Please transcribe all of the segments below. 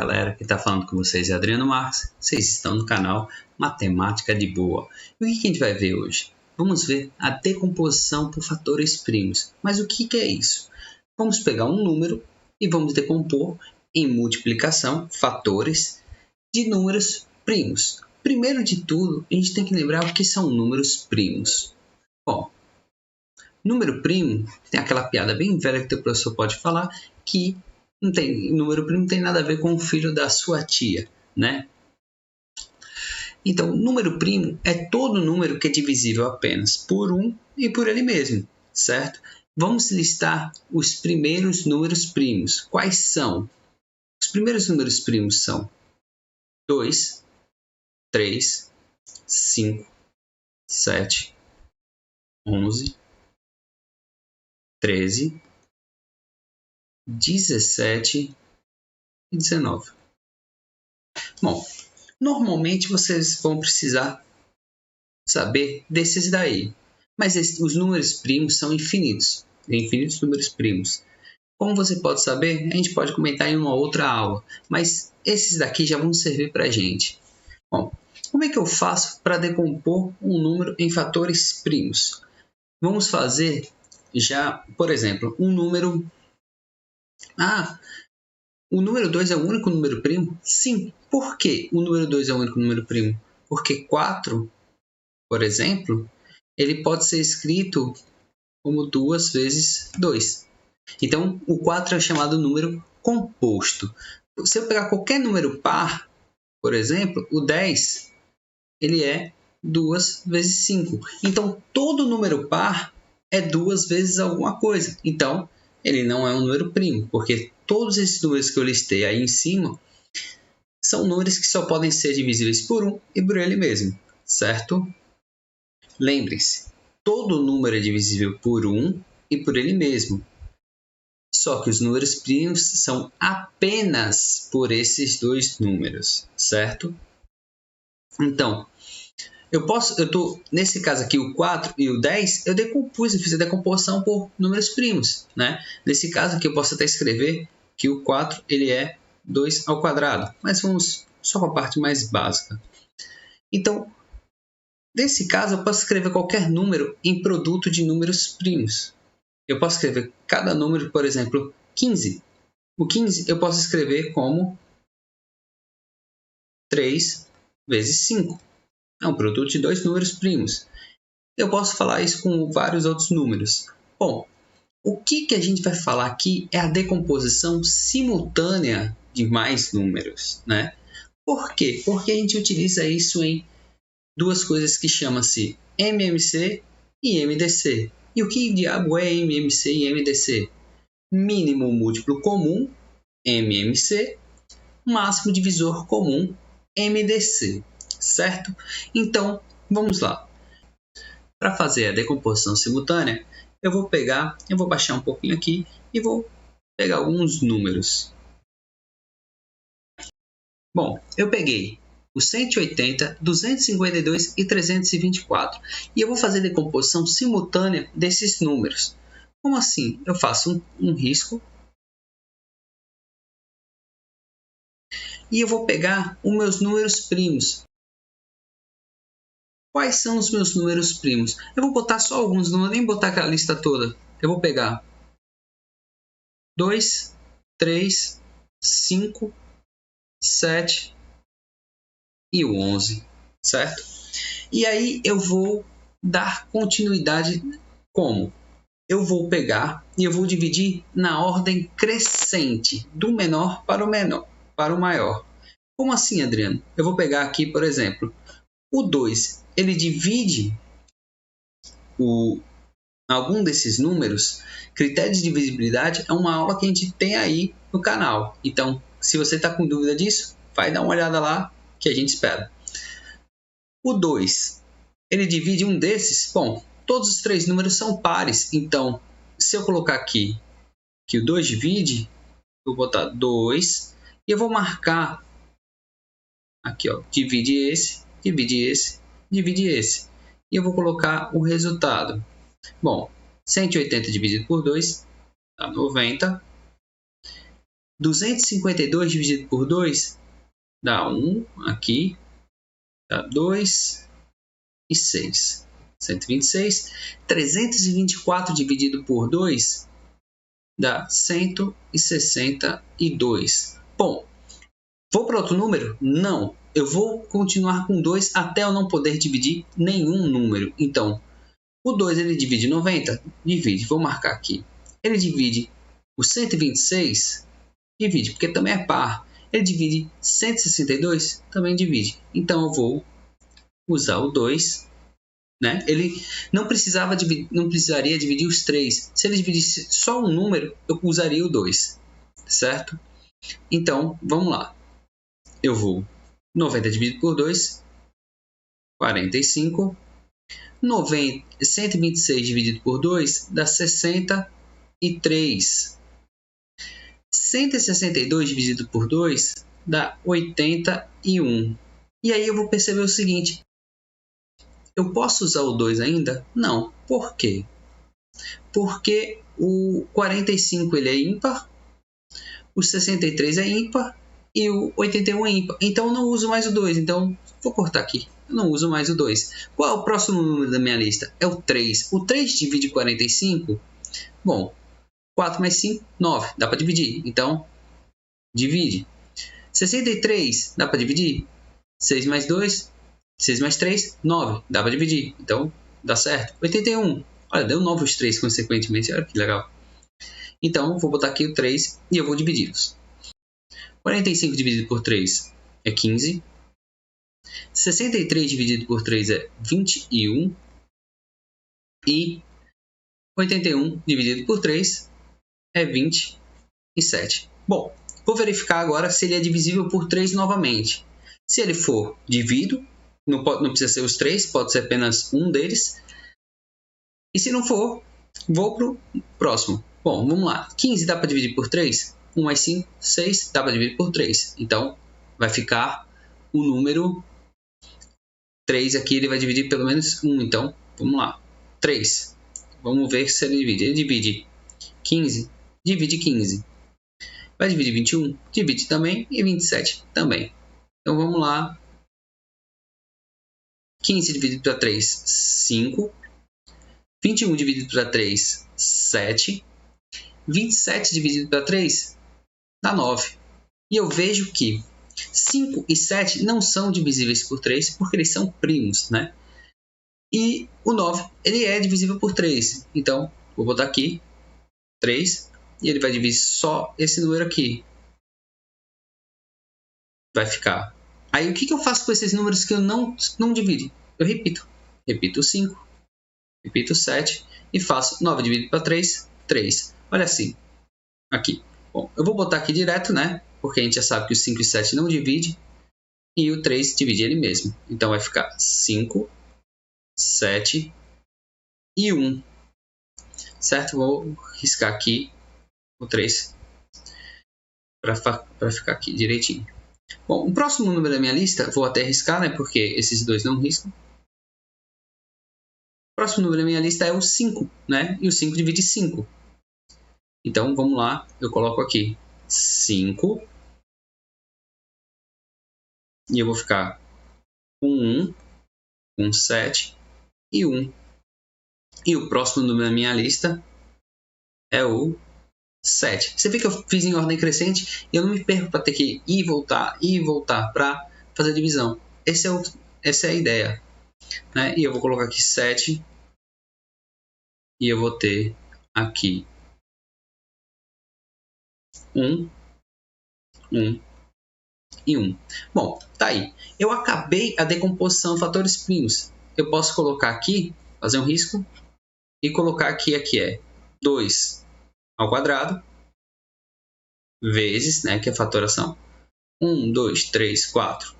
galera, que está falando com vocês é Adriano Marques. Vocês estão no canal Matemática de Boa. E o que a gente vai ver hoje? Vamos ver a decomposição por fatores primos. Mas o que é isso? Vamos pegar um número e vamos decompor em multiplicação, fatores, de números primos. Primeiro de tudo, a gente tem que lembrar o que são números primos. Bom, número primo, tem aquela piada bem velha que o professor pode falar, que número primo não tem nada a ver com o filho da sua tia, né? Então, número primo é todo número que é divisível apenas por 1 e por ele mesmo, certo? Vamos listar os primeiros números primos. Quais são? Os primeiros números primos são 2, 3, 5, 7, 11, 13, 17 e 19. Bom, normalmente vocês vão precisar saber desses daí, mas os números primos são infinitos, infinitos números primos. Como você pode saber, a gente pode comentar em uma outra aula, mas esses daqui já vão servir para a gente. Bom, como é que eu faço para decompor um número em fatores primos? Vamos fazer já, por exemplo, um número... o número 2 é o único número primo? Sim. Por que o número 2 é o único número primo? Porque 4, por exemplo, ele pode ser escrito como 2 vezes 2. Então, o 4 é chamado número composto. Se eu pegar qualquer número par, por exemplo, o 10, ele é 2 vezes 5. Então, todo número par é 2 vezes alguma coisa. Então, ele não é um número primo, porque todos esses números que eu listei aí em cima são números que só podem ser divisíveis por 1 e por ele mesmo, certo? Lembre-se, todo número é divisível por 1 e por ele mesmo. Só que os números primos são apenas por esses dois números, certo? Então, nesse caso aqui, o 4 e o 10, eu fiz a decomposição por números primos, né? Nesse caso aqui, eu posso até escrever que o 4 ele é 2 ao quadrado, mas vamos só com a parte mais básica. Então, nesse caso, eu posso escrever qualquer número em produto de números primos. Eu posso escrever cada número, por exemplo, 15. O 15 eu posso escrever como 3 vezes 5. É um produto de dois números primos. Eu posso falar isso com vários outros números. Bom, o que a gente vai falar aqui é a decomposição simultânea de mais números, né? Por quê? Porque a gente utiliza isso em duas coisas que chamam-se MMC e MDC. E o que diabo é MMC e MDC? Mínimo múltiplo comum, MMC, máximo divisor comum, MDC, certo? Então, vamos lá. Para fazer a decomposição simultânea, eu vou baixar um pouquinho aqui e vou pegar alguns números. Bom, eu peguei os 180, 252 e 324 e eu vou fazer a decomposição simultânea desses números. Como assim? Eu faço um risco e eu vou pegar os meus números primos. Quais são os meus números primos? Eu vou botar só alguns, não vou nem botar aquela lista toda. Eu vou pegar 2, 3, 5, 7 e o 11, certo? E aí eu vou dar continuidade como? Eu vou pegar e eu vou dividir na ordem crescente, do menor para o maior. Como assim, Adriano? Eu vou pegar aqui, por exemplo, o 2, ele divide algum desses números. Critério de divisibilidade é uma aula que a gente tem aí no canal. Então, se você está com dúvida disso, vai dar uma olhada lá que a gente espera. O 2, ele divide um desses. Bom, todos os três números são pares. Então, se eu colocar aqui que o 2 divide, eu vou botar 2 e eu vou marcar aqui, ó, divide esse, divide esse, divide esse. E eu vou colocar o resultado. Bom, 180 dividido por 2 dá 90. 252 dividido por 2 dá 1 aqui, dá 2 e 6. 126. 324 dividido por 2 dá 162. Bom, vou para outro número? Não. Eu vou continuar com 2 até eu não poder dividir nenhum número. Então, o 2 ele divide 90? Divide. Vou marcar aqui. Ele divide o 126? Divide, porque também é par. Ele divide 162? Também divide. Então, eu vou usar o 2. Né? Ele não precisaria dividir os 3. Se ele dividisse só um número, eu usaria o 2. Certo? Então, vamos lá. Eu vou 90 dividido por 2, 45. 126 dividido por 2 dá 63. 162 dividido por 2 dá 81. E aí eu vou perceber o seguinte. Eu posso usar o 2 ainda? Não. Por quê? Porque o 45 ele é ímpar, o 63 é ímpar e o 81 é ímpar. Então eu não uso mais o 2. Então vou cortar aqui. Eu não uso mais o 2. Qual é o próximo número da minha lista? É o 3. O 3 divide 45? Bom, 4 mais 5, 9. Dá para dividir. Então, divide. 63, dá para dividir? 6 mais 2, 6 mais 3, 9. Dá para dividir. Então, dá certo. 81. Olha, deu 9 os 3 consequentemente. Olha que legal. Então, vou botar aqui o 3 e eu vou dividi-los. 45 dividido por 3 é 15. 63 dividido por 3 é 21. E 81 dividido por 3 é 27. Bom, vou verificar agora se ele é divisível por 3 novamente. Se ele for, divido. Não precisa ser os 3, pode ser apenas um deles. E se não for, vou para o próximo. Bom, vamos lá. 15 dá para dividir por 3? 1 mais 5, 6, dá para dividir por 3. Então, vai ficar o número 3 aqui, ele vai dividir pelo menos 1. Então, vamos lá. 3. Vamos ver se ele divide. Ele divide 15, divide 15. Vai dividir 21, divide também. E 27 também. Então, vamos lá. 15 dividido para 3, 5. 21 dividido para 3, 7. 27 dividido para 3 dá 9. E eu vejo que 5 e 7 não são divisíveis por 3 porque eles são primos, né? E o 9 ele é divisível por 3. Então, vou botar aqui 3 e ele vai dividir só esse número aqui. Vai ficar. Aí o que eu faço com esses números que eu não divido? Eu repito. Repito 5, repito 7 e faço 9 dividido para 3, 3. Olha assim, aqui. Bom, eu vou botar aqui direto, né? Porque a gente já sabe que o 5 e 7 não divide. E o 3 divide ele mesmo. Então, vai ficar 5, 7 e 1. Certo? Vou riscar aqui o 3 para ficar aqui direitinho. Bom, o próximo número da minha lista, vou até riscar, né? Porque esses dois não riscam. O próximo número da minha lista é o 5, né? E o 5 divide 5. Então, vamos lá. Eu coloco aqui 5. E eu vou ficar com 1, com 7 e 1. E o próximo número da minha lista é o 7. Você vê que eu fiz em ordem crescente e eu não me perco para ter que ir e voltar para fazer a divisão. Essa é a ideia. Né? E eu vou colocar aqui 7. E eu vou ter aqui 1, 1 e 1. Bom, tá aí. Eu acabei a decomposição fatores primos. Eu posso colocar aqui, fazer um risco, e colocar aqui é 2 ao quadrado, vezes, né, que é a fatoração, 1, 2, 3, 4,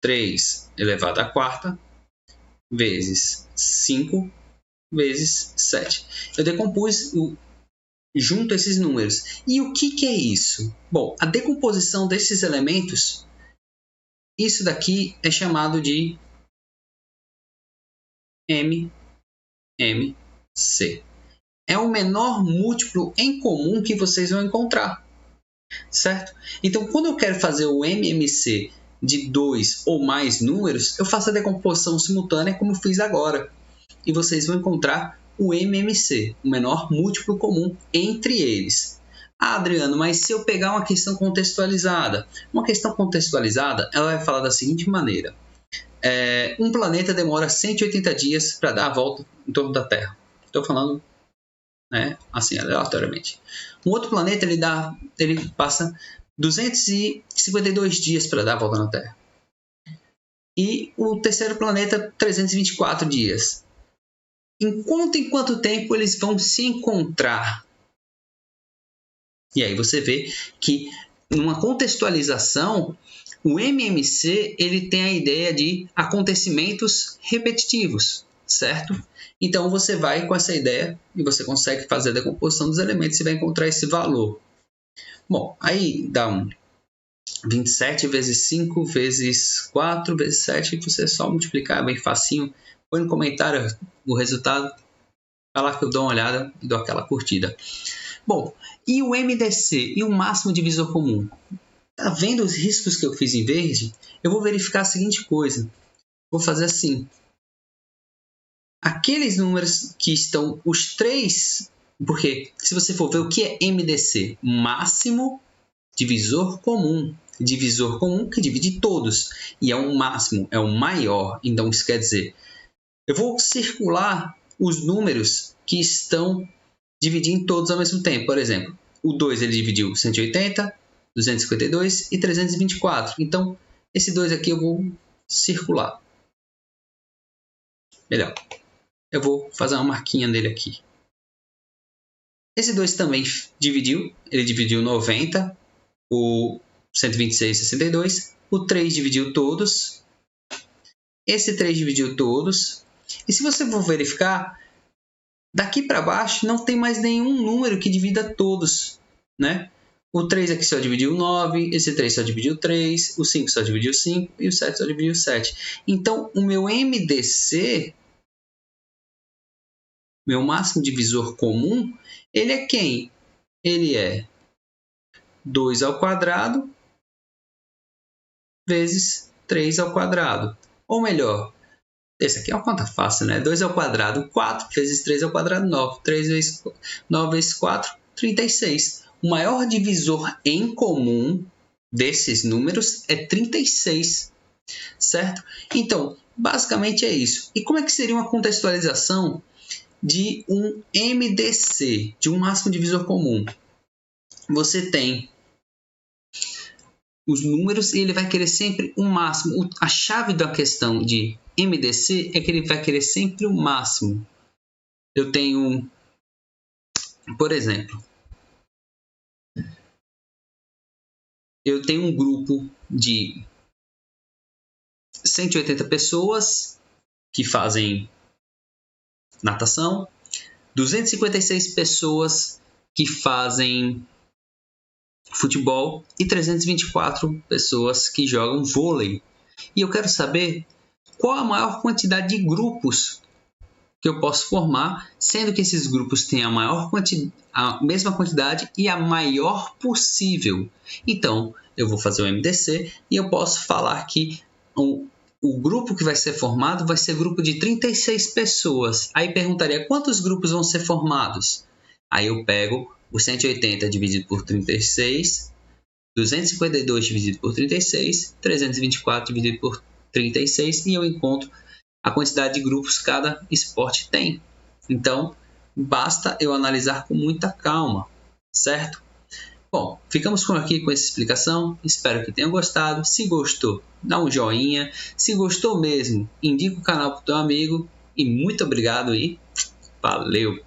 3 elevado à quarta, vezes 5, vezes 7. Eu decompus junto esses números. E o que é isso? Bom, a decomposição desses elementos, isso daqui é chamado de MMC. É o menor múltiplo em comum que vocês vão encontrar. certo? Então, quando eu quero fazer o MMC de 2 ou mais números, eu faço a decomposição simultânea como eu fiz agora. E vocês vão encontrar o MMC, o menor múltiplo comum entre eles. Ah, Adriano, mas se eu pegar uma questão contextualizada? Uma questão contextualizada, ela vai falar da seguinte maneira. Um planeta demora 180 dias para dar a volta em torno da Terra. Estou falando, né, assim, aleatoriamente. Um outro planeta, ele passa 252 dias para dar a volta na Terra. E o terceiro planeta, 324 dias. Em quanto tempo eles vão se encontrar? E aí você vê que, numa contextualização, o MMC ele tem a ideia de acontecimentos repetitivos, certo? Então você vai com essa ideia e você consegue fazer a decomposição dos elementos e vai encontrar esse valor. Bom, aí dá 27 vezes 5 vezes 4 vezes 7, você só multiplicar, é bem facinho. Põe no comentário o resultado, vai lá que eu dou uma olhada e dou aquela curtida. Bom, e o MDC e o máximo divisor comum? Tá vendo os riscos que eu fiz em verde? Eu vou verificar a seguinte coisa. Vou fazer assim. Aqueles números que estão os três... Porque se você for ver o que é MDC? Máximo divisor comum. Divisor comum que divide todos. E é um máximo, é um maior. Então isso quer dizer... Eu vou circular os números que estão dividindo todos ao mesmo tempo. Por exemplo, o 2 ele dividiu 180, 252 e 324. Então, esse 2 aqui eu vou circular. Melhor. Eu vou fazer uma marquinha nele aqui. Esse 2 também dividiu. Ele dividiu 90, o 126 e 62. O 3 dividiu todos. Esse 3 dividiu todos. E se você for verificar, daqui para baixo não tem mais nenhum número que divida todos, né? O 3 aqui só dividiu 9, esse 3 só dividiu 3, o 5 só dividiu 5 e o 7 só dividiu 7. Então, o meu MDC, meu máximo divisor comum, ele é quem? Ele é 2 ao quadrado vezes 3 ao quadrado. Ou melhor, esse aqui é uma conta fácil, né? 2 ao quadrado, 4 vezes 3 ao quadrado, 9. 3 vezes 9 vezes 4, 36. O maior divisor em comum desses números é 36, certo? Então, basicamente é isso. E como é que seria uma contextualização de um MDC, de um máximo divisor comum? Você tem os números e ele vai querer sempre o máximo. A chave da questão de MDC é que ele vai querer sempre o máximo. Eu tenho, por exemplo, eu tenho um grupo de 180 pessoas que fazem natação, 256 pessoas que fazem futebol e 324 pessoas que jogam vôlei. E eu quero saber qual a maior quantidade de grupos que eu posso formar, sendo que esses grupos têm a mesma quantidade e a maior possível. Então, eu vou fazer o MDC e eu posso falar que o grupo que vai ser formado vai ser grupo de 36 pessoas. Aí perguntaria quantos grupos vão ser formados? Aí eu pego o 180 dividido por 36, 252 dividido por 36, 324 dividido por 36 e eu encontro a quantidade de grupos que cada esporte tem. Então, basta eu analisar com muita calma, certo? Bom, ficamos por aqui com essa explicação. Espero que tenham gostado. Se gostou, dá um joinha. Se gostou mesmo, indica o canal para o teu amigo. E muito obrigado e valeu!